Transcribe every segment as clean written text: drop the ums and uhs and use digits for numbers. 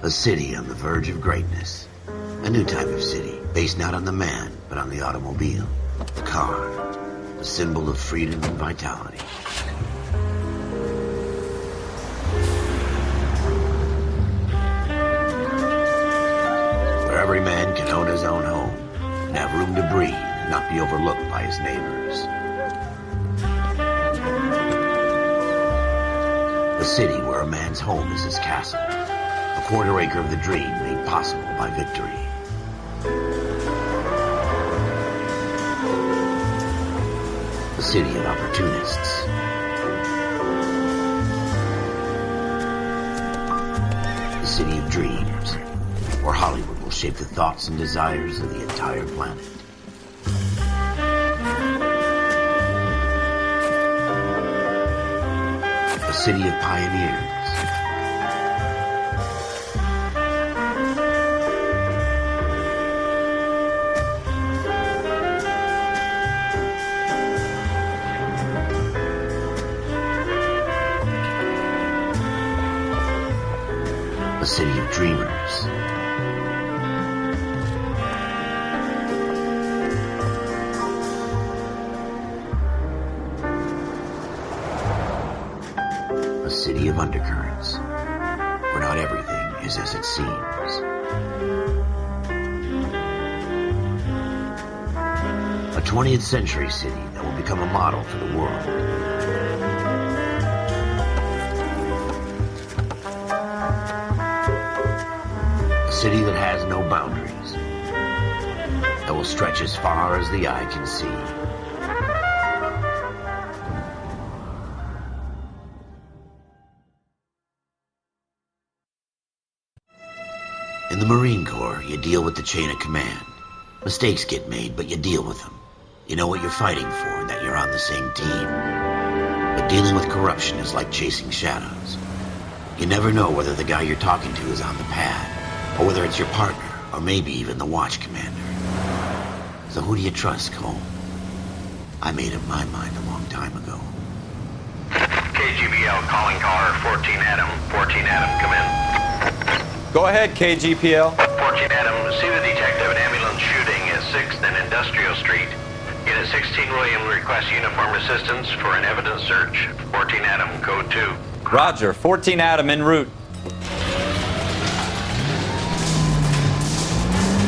A city on the verge of greatness. A new type of city, based not on the man, but on the automobile. The car. The symbol of freedom and vitality. Where every man can own his own home, and have room to breathe, and not be overlooked by his neighbors. A city where a man's home is his castle. A quarter acre of the dream made possible by victory. A city of opportunists. A city of dreams, where Hollywood will shape the thoughts and desires of the entire planet. A city of pioneers. A city of dreamers. A city of undercurrents, where not everything is as it seems. A 20th century city that will become a model for the world. A city that has no boundaries, that will stretch as far as the eye can see. In the Marine Corps, you deal with the chain of command. Mistakes get made, but you deal with them. You know what you're fighting for and that you're on the same team. But dealing with corruption is like chasing shadows. You never know whether the guy you're talking to is on the pad, or whether it's your partner, or maybe even the watch commander. So who do you trust, Cole? I made up my mind a long time ago. KGBL calling caller 14 Adam. 14 Adam, come in. Go ahead, KGPL. 14 Adam, see the detective, an ambulance shooting at 6th and Industrial Street. Unit 16 William requests uniform assistance for an evidence search. 14 Adam, code 2. Roger, 14 Adam en route.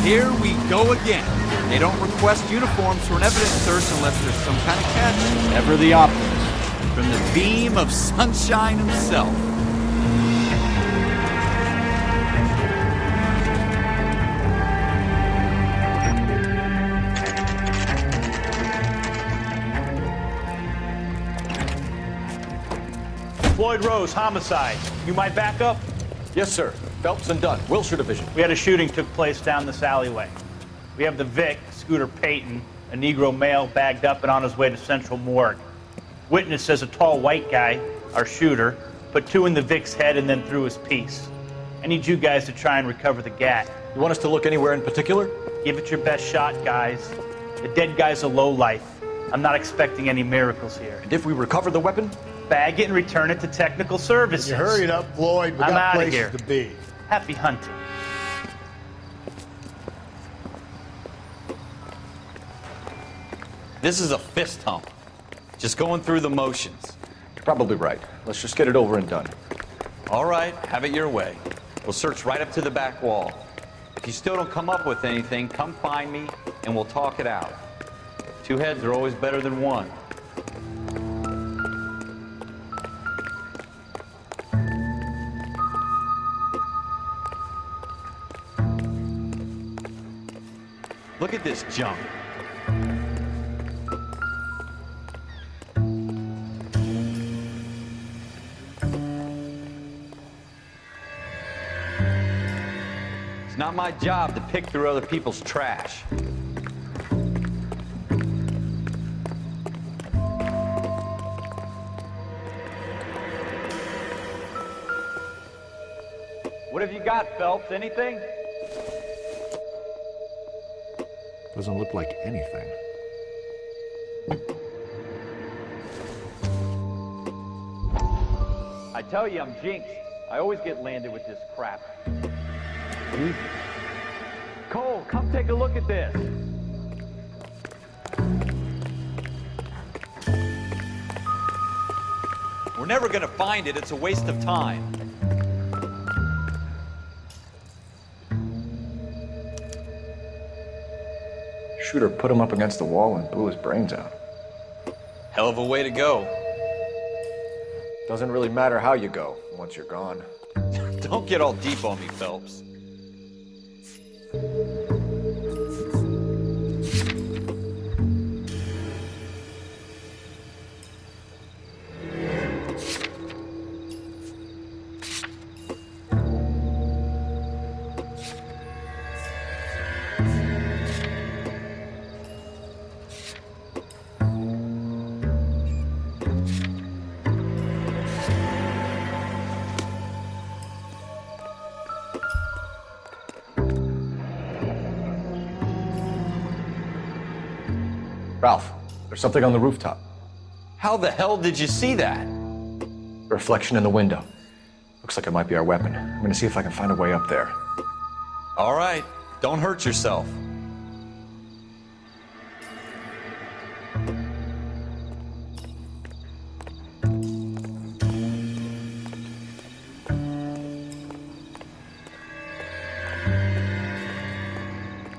Here we go again. They don't request uniforms for an evidence search unless there's some kind of catch. Ever the optimist. From the beam of sunshine himself. Floyd Rose, homicide. You might back up? Yes, sir. Phelps and Dunn, Wilshire Division. We had a shooting took place down this alleyway. We have the Vic, Scooter Payton, a Negro male bagged up and on his way to Central Morgue. Witness says a tall white guy, our shooter, put 2 in the Vic's head and then threw his piece. I need you guys to try and recover the gat. You want us to look anywhere in particular? Give it your best shot, guys. The dead guy's a lowlife. I'm not expecting any miracles here. And if we recover the weapon? Bag it and return it to technical services. You hurry it up, Floyd. We I'm got outta places here. to be. Happy hunting. This is a fist hump. Just going through the motions. You're probably right. Let's just get it over and done. All right, have it your way. We'll search right up to the back wall. If you still don't come up with anything, come find me and we'll talk it out. 2 heads are always better than 1. Look at this junk. It's not my job to pick through other people's trash. What have you got, Phelps? Anything? Doesn't look like anything. I tell you, I'm jinxed. I always get landed with this crap. Cole, come take a look at this. We're never gonna find it. It's a waste of time. Shooter put him up against the wall and blew his brains out. Hell of a way to go. Doesn't really matter how you go once you're gone. Don't get all deep on me, Phelps. Ralph, there's something on the rooftop. How the hell did you see that? A reflection in the window. Looks like it might be our weapon. I'm gonna see if I can find a way up there. All right, don't hurt yourself.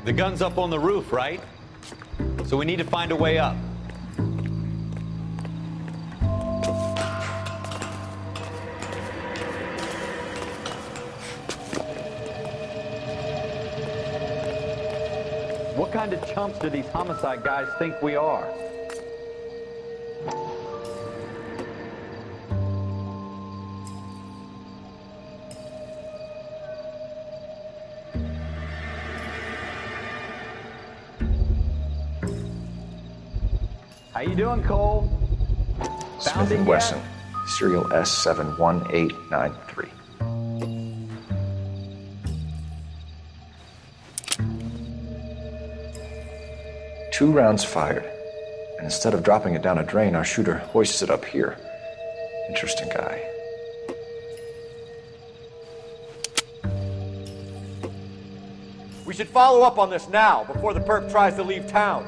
The gun's up on the roof, right? So we need to find a way up. What kind of chumps do these homicide guys think we are? How you doing, Cole? Smith & Wesson, serial S71893. Two rounds fired, and instead of dropping it down a drain, our shooter hoists it up here. Interesting guy. We should follow up on this now, before the perp tries to leave town.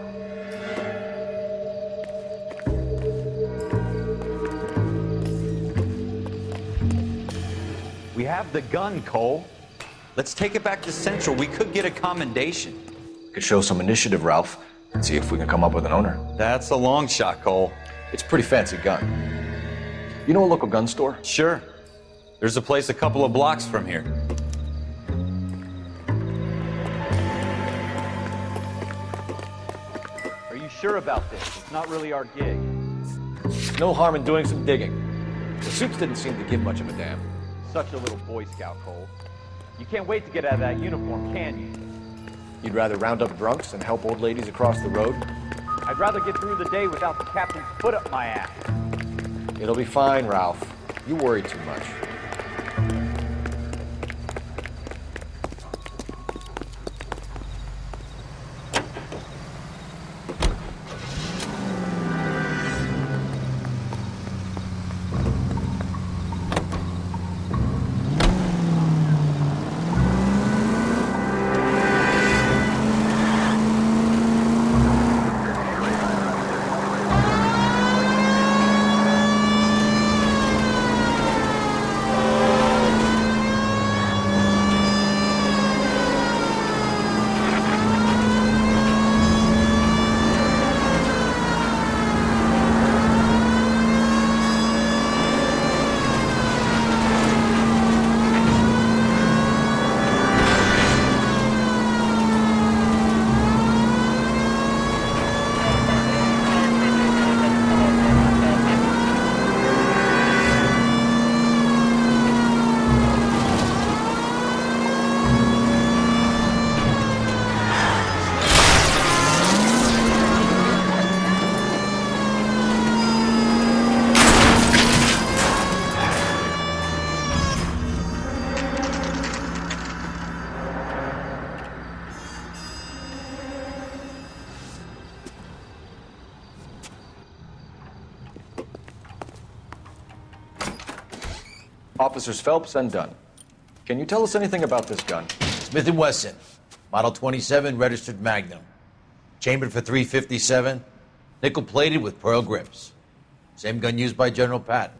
We have the gun, Cole. Let's take it back to Central. We could get a commendation. Could show some initiative, Ralph, and see if we can come up with an owner. That's a long shot, Cole. It's a pretty fancy gun. You know a local gun store? Sure. There's a place a couple of blocks from here. Are you sure about this? It's not really our gig. No harm in doing some digging. The suits didn't seem to give much of a damn. Such a little Boy Scout, Cole. You can't wait to get out of that uniform, can you? You'd rather round up drunks and help old ladies across the road? I'd rather get through the day without the captain's foot up my ass. It'll be fine, Ralph. You worry too much. Officers Phelps and Dunn. Can you tell us anything about this gun? It's Smith & Wesson, Model 27, registered Magnum. Chambered for .357, nickel-plated with pearl grips. Same gun used by General Patton.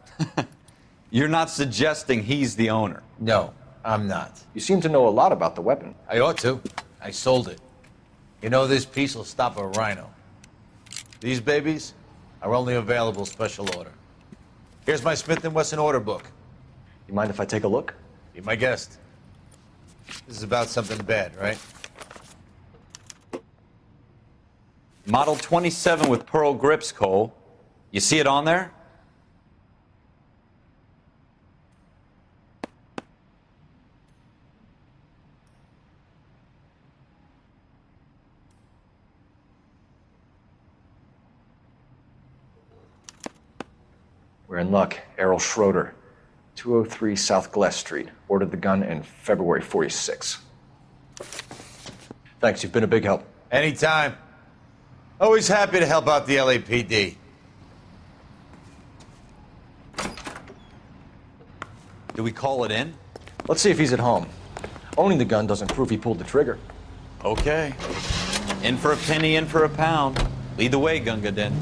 You're not suggesting he's the owner? No, I'm not. You seem to know a lot about the weapon. I ought to. I sold it. You know, this piece will stop a rhino. These babies are only available special order. Here's my Smith & Wesson order book. You mind if I take a look? Be my guest. This is about something bad, right? Model 27 with pearl grips, Cole. You see it on there? We're in luck. Errol Schroeder, 203 South Glass Street. Ordered the gun in February '46. Thanks, you've been a big help. Anytime. Always happy to help out the LAPD. Do we call it in? Let's see if he's at home. Owning the gun doesn't prove he pulled the trigger. Okay. In for a penny, in for a pound. Lead the way, Gunga Din.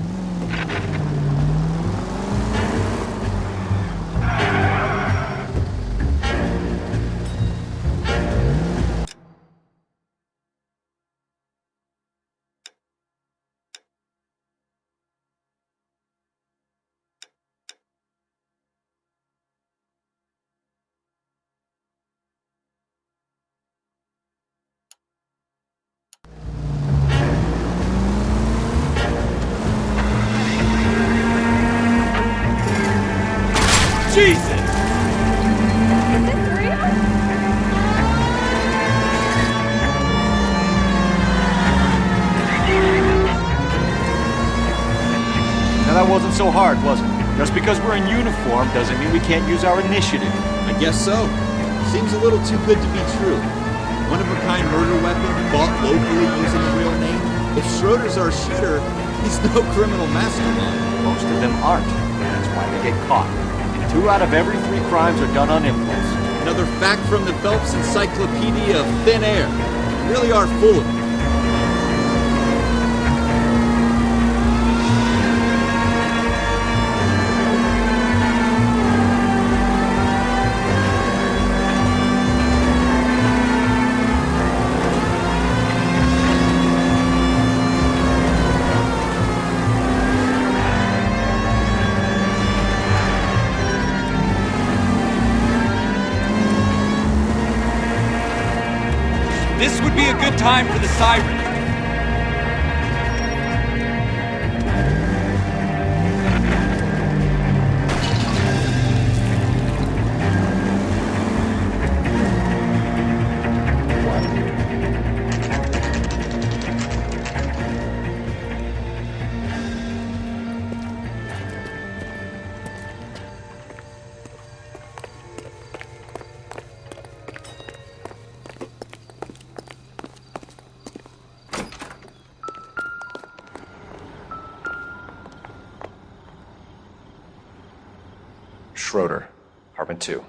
Jesus! Is this real? Now that wasn't so hard, was it? Just because we're in uniform doesn't mean we can't use our initiative. I guess so. Seems a little too good to be true. One-of-a-kind murder weapon bought locally using a real name. If Schroeder's our shooter, he's no criminal mastermind. Most of them aren't. That's why they get caught. 2 out of every 3 crimes are done on impulse. Another fact from the Phelps Encyclopedia of Thin Air. You really are full of it. This would be a good time for the siren. Schroeder, apartment 2.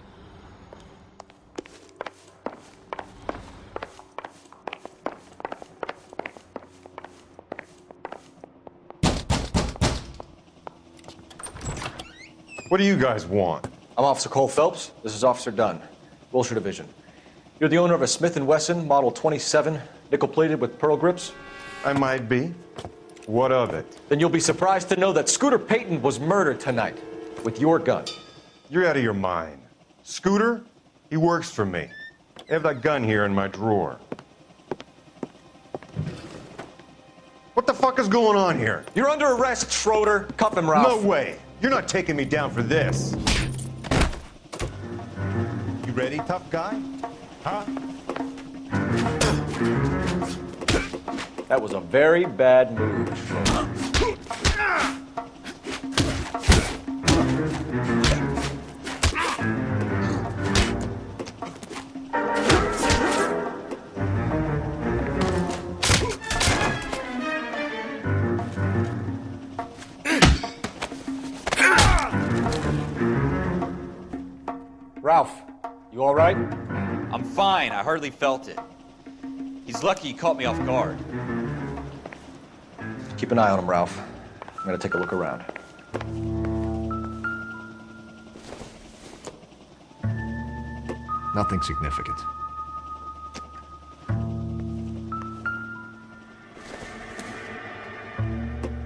What do you guys want? I'm Officer Cole Phelps. This is Officer Dunn, Wilshire Division. You're the owner of a Smith & Wesson Model 27, nickel-plated with pearl grips? I might be. What of it? Then you'll be surprised to know that Scooter Payton was murdered tonight with your gun. You're out of your mind. Scooter? He works for me. I have that gun here in my drawer. What the fuck is going on here? You're under arrest, Schroeder. Cuff him, Ralph. No way. You're not taking me down for this. You ready, tough guy? Huh? That was a very bad move, Schroeder. Ralph, you all right? I'm fine. I hardly felt it. He's lucky he caught me off guard. Keep an eye on him, Ralph. I'm gonna take a look around. Nothing significant.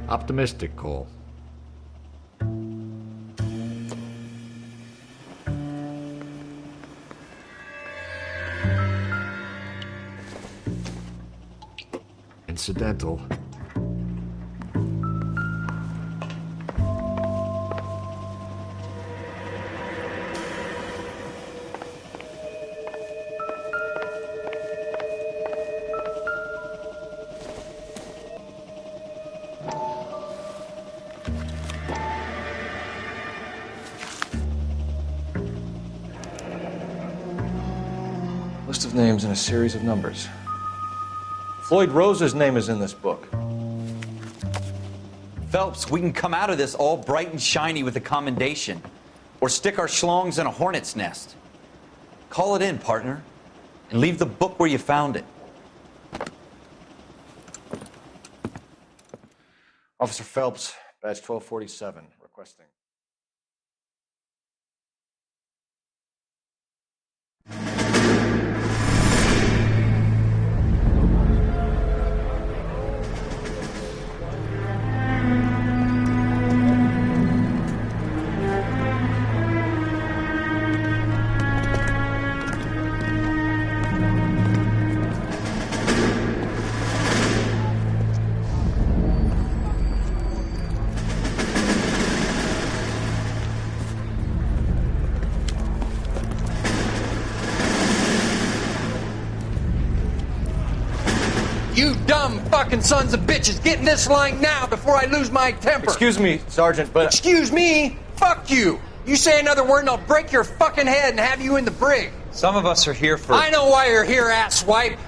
Optimistic, Cole. Incidental. List of names and a series of numbers. Floyd Rose's name is in this book. Phelps, we can come out of this all bright and shiny with a commendation. Or stick our schlongs in a hornet's nest. Call it in, partner. And leave the book where you found it. Officer Phelps, badge 1247, requesting. You dumb fucking sons of bitches, get in this line now before I lose my temper. Excuse me, Sergeant, but... Excuse me? Fuck you. You say another word and I'll break your fucking head and have you in the brig. Some of us are here for... I know why you're here, asswipe.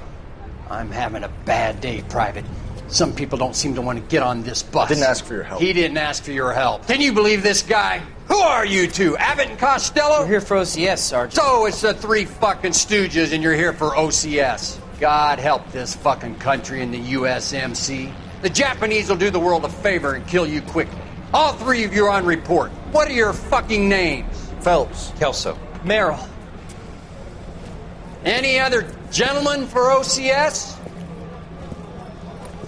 I'm having a bad day, Private. Some people don't seem to want to get on this bus. Didn't ask for your help. He didn't ask for your help. Can you believe this guy? Who are you two? Abbott and Costello? We're here for OCS, Sergeant. So it's the three fucking stooges and you're here for OCS. God help this fucking country and the USMC. The Japanese will do the world a favor and kill you quickly. All three of you are on report. What are your fucking names? Phelps. Kelso. Merrill. Any other gentlemen for OCS?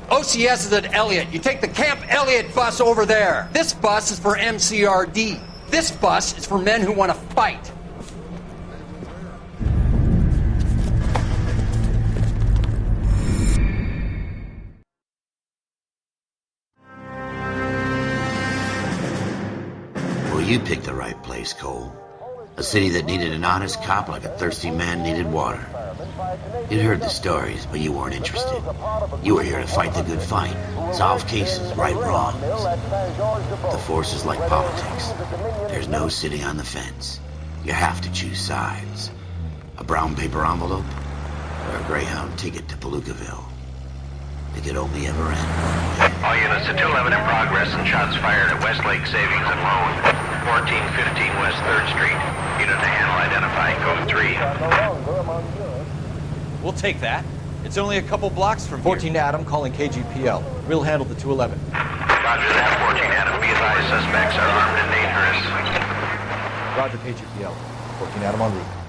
OCS is at Elliott. You take the Camp Elliott bus over there. This bus is for MCRD. This bus is for men who want to fight. You picked the right place, Cole. A city that needed an honest cop like a thirsty man needed water. You'd heard the stories, but you weren't interested. You were here to fight the good fight, solve cases, right wrongs. The force is like politics. There's no sitting on the fence. You have to choose sides. A brown paper envelope or a Greyhound ticket to Palookaville. It could only ever end one way. All units to 211 in progress and shots fired at Westlake Savings and Loan. 1415 West 3rd Street. Unit to handle identify code 3. We'll take that. It's only a couple blocks from 14 Adam calling KGPL. We'll handle the 211. Roger that, 14 Adam. Be advised, suspects are armed and dangerous. Roger, KGPL. 14 Adam en route.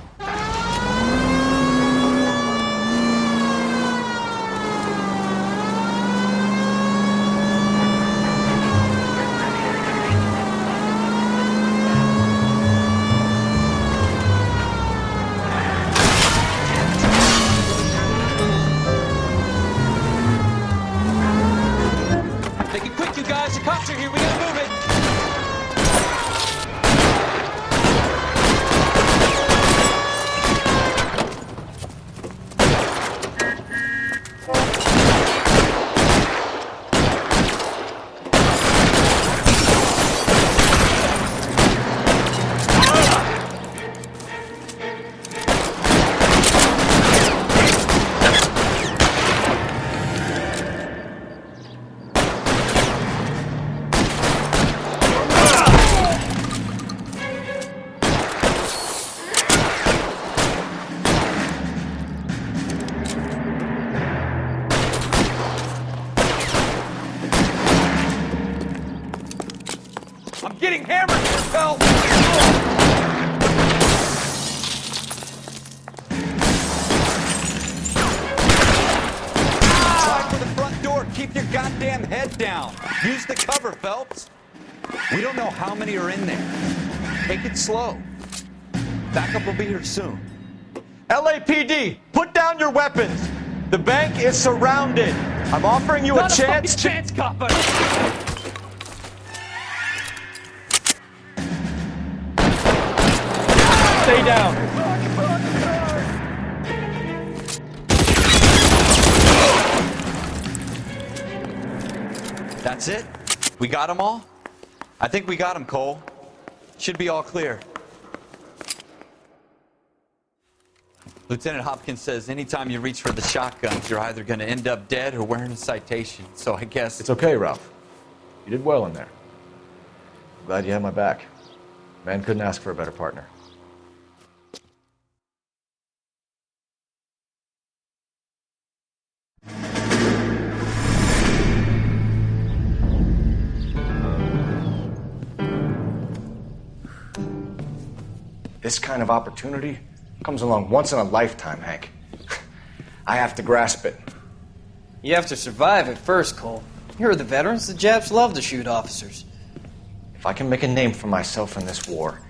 I'm getting hammered, Phelps! Try for the front door. Keep your goddamn head down. Use the cover, Phelps. We don't know how many are in there. Take it slow. Backup will be here soon. LAPD, put down your weapons. The bank is surrounded. I'm offering you a chance. Chance, copper. Stay down. That's it? We got them all? I think we got them, Cole. Should be all clear. Lieutenant Hopkins says anytime you reach for the shotguns, you're either going to end up dead or wearing a citation. So I guess... It's okay, Ralph. You did well in there. I'm glad you had my back. Man couldn't ask for a better partner. This kind of opportunity comes along once in a lifetime, Hank. I have to grasp it. You have to survive it first, Cole. Here are the veterans. The Japs love to shoot officers. If I can make a name for myself in this war,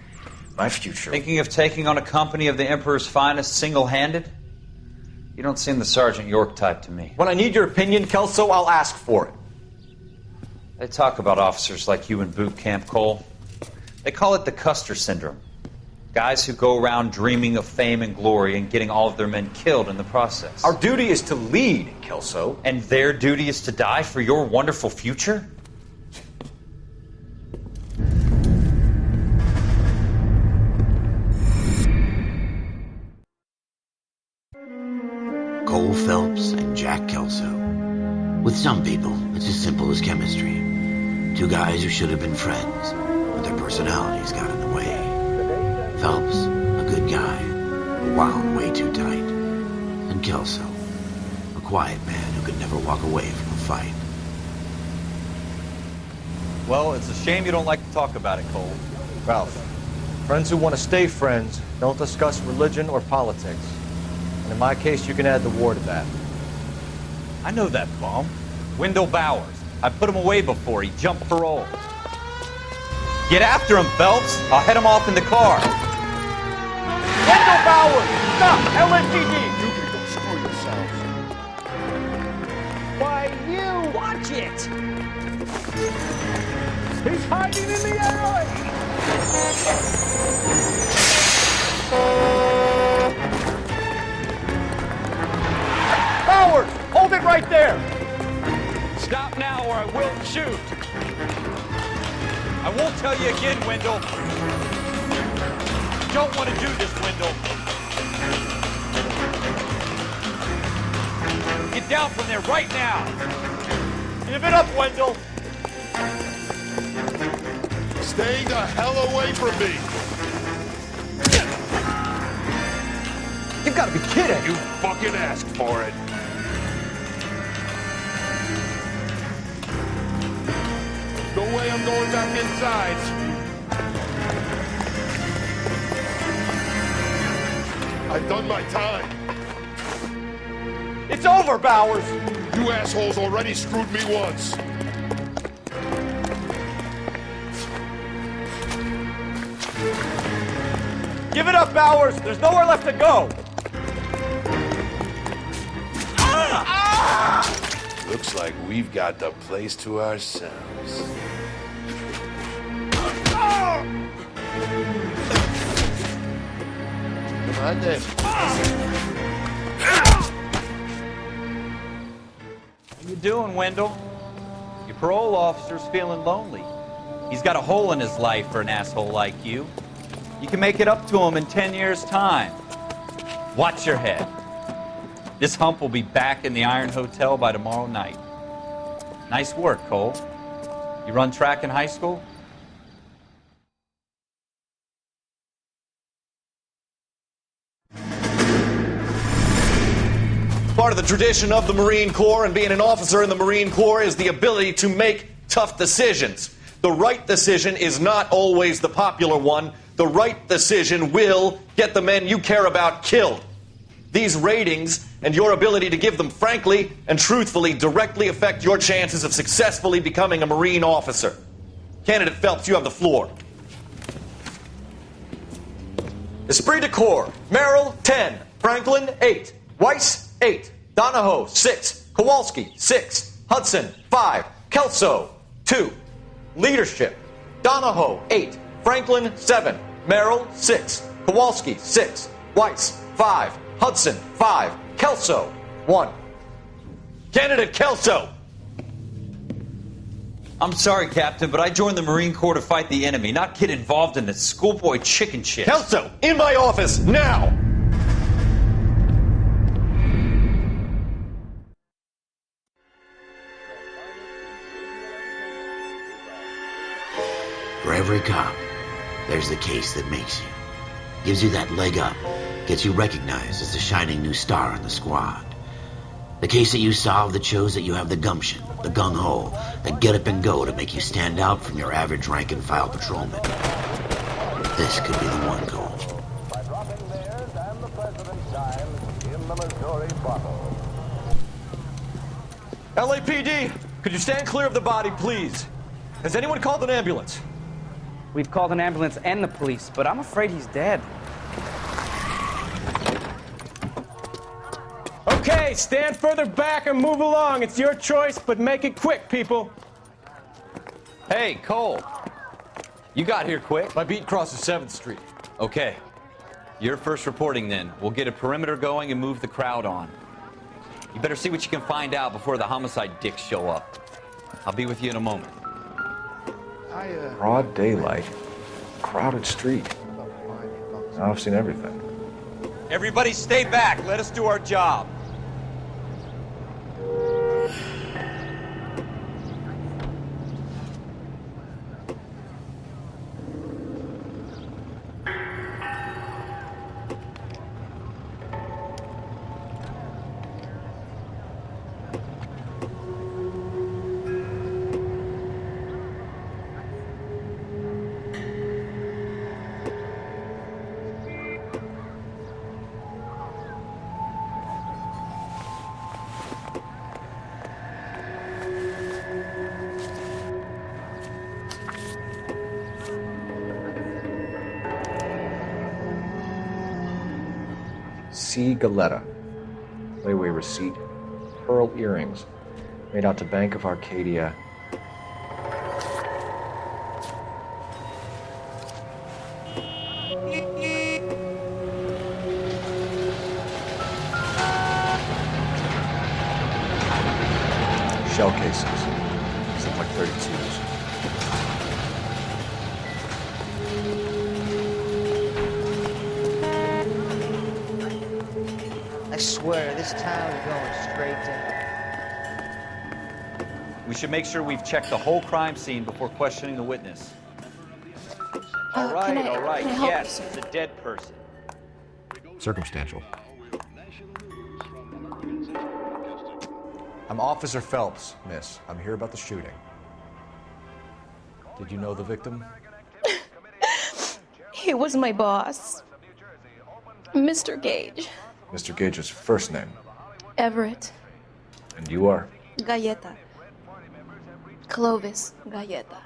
my future... Thinking of taking on a company of the Emperor's finest single-handed? You don't seem the Sergeant York type to me. When I need your opinion, Kelso, I'll ask for it. They talk about officers like you in boot camp, Cole. They call it the Custer Syndrome. Guys who go around dreaming of fame and glory and getting all of their men killed in the process. Our duty is to lead, Kelso. And their duty is to die for your wonderful future? Cole Phelps and Jack Kelso. With some people, it's as simple as chemistry. Two guys who should have been friends, but their personalities got in the way. Phelps, a good guy, but wound way too tight. And Kelso, a quiet man who could never walk away from a fight. Well, it's a shame you don't like to talk about it, Cole. Ralph, friends who want to stay friends don't discuss religion or politics. And in my case, you can add the war to that. I know that bum. Wendell Bowers. I put him away before. He jumped parole. Get after him, Phelps. I'll head him off in the car. Wendell Bowers! Stop! LAPD! You can go screw yourselves. Why, you! Watch it! He's hiding in the alley! Bowers! Hold it right there! Stop now or I will shoot. I won't tell you again, Wendell. You don't want to do this, Wendell. Get down from there right now. Give it up, Wendell. Stay the hell away from me. You've got to be kidding. You fucking asked for it. No way I'm going back inside. I've done my time. It's over, Bowers. You assholes already screwed me once. Give it up, Bowers. There's nowhere left to go. Looks like we've got the place to ourselves. Come on then. How you doing, Wendell? Your parole officer's feeling lonely. He's got a hole in his life for an asshole like you. You can make it up to him in 10 years' time. Watch your head. This hump will be back in the Iron Hotel by tomorrow night. Nice work, Cole. You run track in high school? Part of the tradition of the Marine Corps and being an officer in the Marine Corps is the ability to make tough decisions. The right decision is not always the popular one. The right decision will get the men you care about killed. These ratings and your ability to give them frankly and truthfully directly affect your chances of successfully becoming a Marine officer. Candidate Phelps, you have the floor. Esprit de Corps, Merrill, 10. Franklin, 8. Weiss, 8. Donahoe, 6. Kowalski, 6. Hudson, 5. Kelso, 2. Leadership, Donahoe, 8. Franklin, 7. Merrill, 6. Kowalski, 6. Weiss, 5. Hudson, 5. Kelso, 1. Candidate Kelso! I'm sorry, Captain, but I joined the Marine Corps to fight the enemy, not get involved in this schoolboy chicken shit. Kelso, in my office, now! For every cop, there's the case that makes you. Gives you that leg up, gets you recognized as the shining new star in the squad. The case that you solve that shows that you have the gumption, the gung-ho, the get up and go to make you stand out from your average rank-and-file patrolman. This could be the one goal. By dropping theirs and the president's sign in the Missouri bottle. LAPD, could you stand clear of the body, please? Has anyone called an ambulance? We've called an ambulance and the police, but I'm afraid he's dead. Okay, stand further back and move along. It's your choice, but make it quick, people. Hey, Cole. You got here quick. My beat crosses 7th Street. Okay. You're first reporting then. We'll get a perimeter going and move the crowd on. You better see what you can find out before the homicide dicks show up. I'll be with you in a moment. Broad daylight, crowded street. Now I've seen everything. Everybody stay back. Let us do our job. C. Galetta. Layaway receipt. Pearl earrings. Made out to Bank of Arcadia. Shell cases. These look like 32s. I swear, this town is going straight down. We should make sure we've checked the whole crime scene before questioning the witness. All right. can I help Yes, you, it's a dead person. Circumstantial. I'm Officer Phelps, miss. I'm here about the shooting. Did you know the victim? He was my boss, Mr. Gage. Mr. Gage's first name. Everett. And you are? Galleta. Clovis Galleta.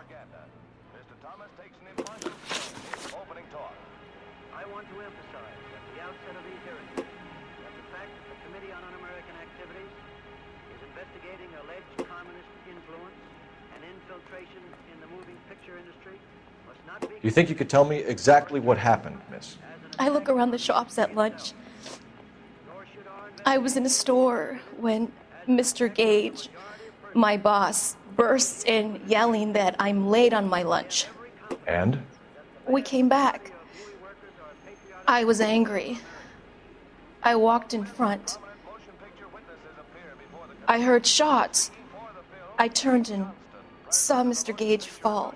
I want to emphasize at the outset of these hearings that the fact that the Committee on Un-American Activities is investigating alleged communist influence and infiltration in the moving picture industry must not be... Do you think you could tell me exactly what happened, miss? I look around the shops at lunch. I was in a store when Mr. Gage, my boss, bursts in yelling that I'm late on my lunch. And? We came back. I was angry. I walked in front. I heard shots. I turned and saw Mr. Gage fall.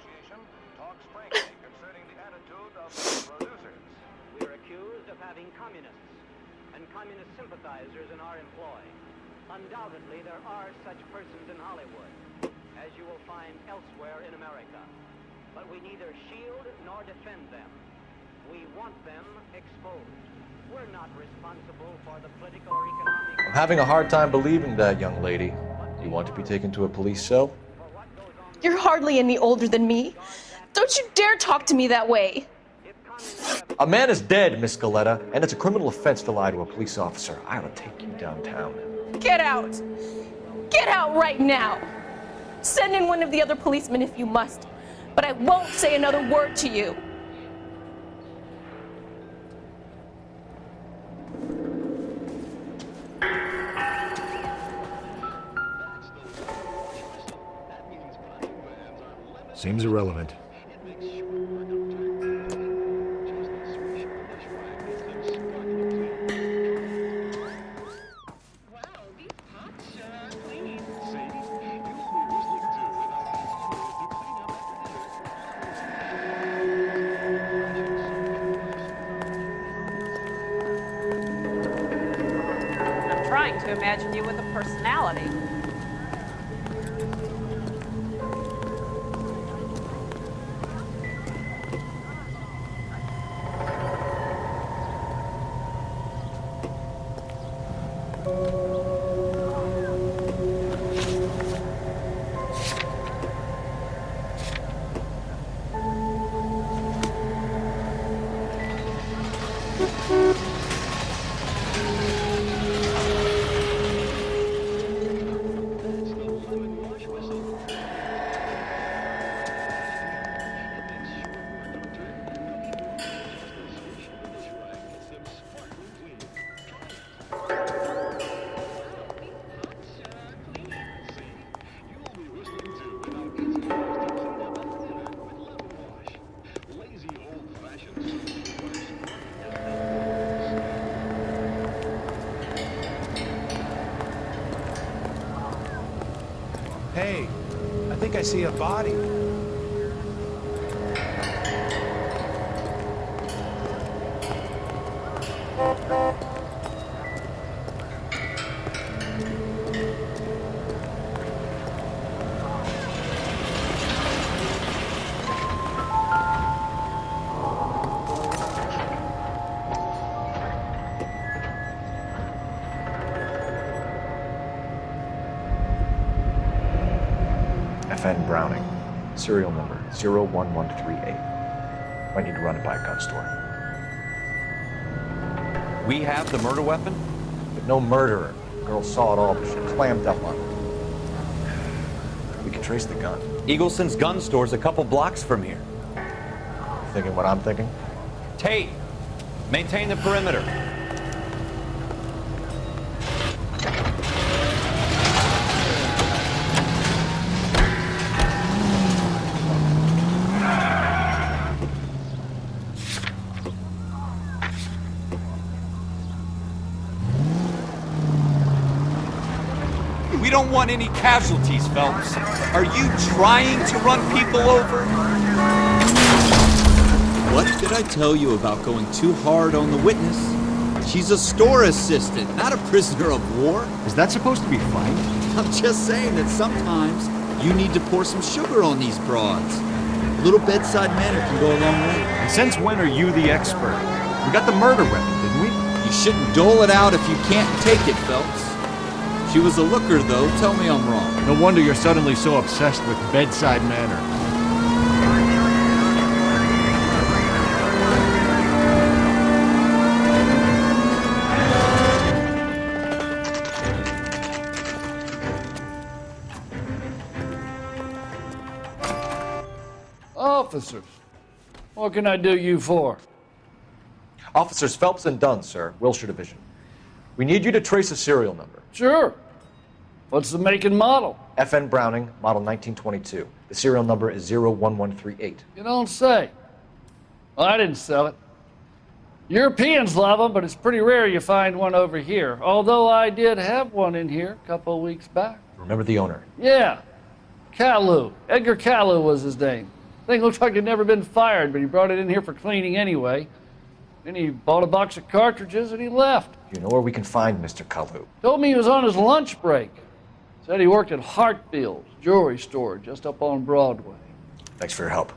We're accused of having communists and communist sympathizers in our employ. Undoubtedly, there are such persons in Hollywood. as you will find elsewhere in America. But we neither shield nor defend them. We want them exposed. We're not responsible for the political or economic... I'm having a hard time believing that, young lady. You want to be taken to a police cell? You're hardly any older than me. Don't you dare talk to me that way. A man is dead, Miss Galetta, and it's a criminal offense to lie to a police officer. I ought to take you downtown. Get out. Get out right now. Send in one of the other policemen if you must, but I won't say another word to you. Seems irrelevant. I'm trying to imagine you with a personality. Hey, I think I see a body. FN Browning, serial number 01138. Might need to run it by a gun store. We have the murder weapon? But no murderer. The girl saw it all, but she clammed up on it. We can trace the gun. Eagleson's gun store's a couple blocks from here. Thinking what I'm thinking? Tate, maintain the perimeter. We don't want any casualties, Phelps. Are you trying to run people over? What did I tell you about going too hard on the witness? She's a store assistant, not a prisoner of war. Is that supposed to be fine? I'm just saying that sometimes you need to pour some sugar on these broads. A little bedside manner can go a long way. And since when are you the expert? We got the murder weapon, didn't we? You shouldn't dole it out if you can't take it, Phelps. She was a looker, though. Tell me I'm wrong. No wonder you're suddenly so obsessed with bedside manner. Officers, what can I do you for? Officers Phelps and Dunn, sir, Wilshire Division. We need you to trace a serial number. Sure. What's the make and model? FN Browning, model 1922. The serial number is 01138. You don't say. Well, I didn't sell it. Europeans love them, but it's pretty rare you find one over here. Although I did have one in here a couple of weeks back. Remember the owner? Yeah. Caillou. Edgar Caillou was his name. Thing looks like it'd never been fired, but he brought it in here for cleaning anyway. Then he bought a box of cartridges and he left. You know where we can find Mr. Caillou? Told me he was on his lunch break. Said he worked at Hartfield's jewelry store just up on Broadway. Thanks for your help.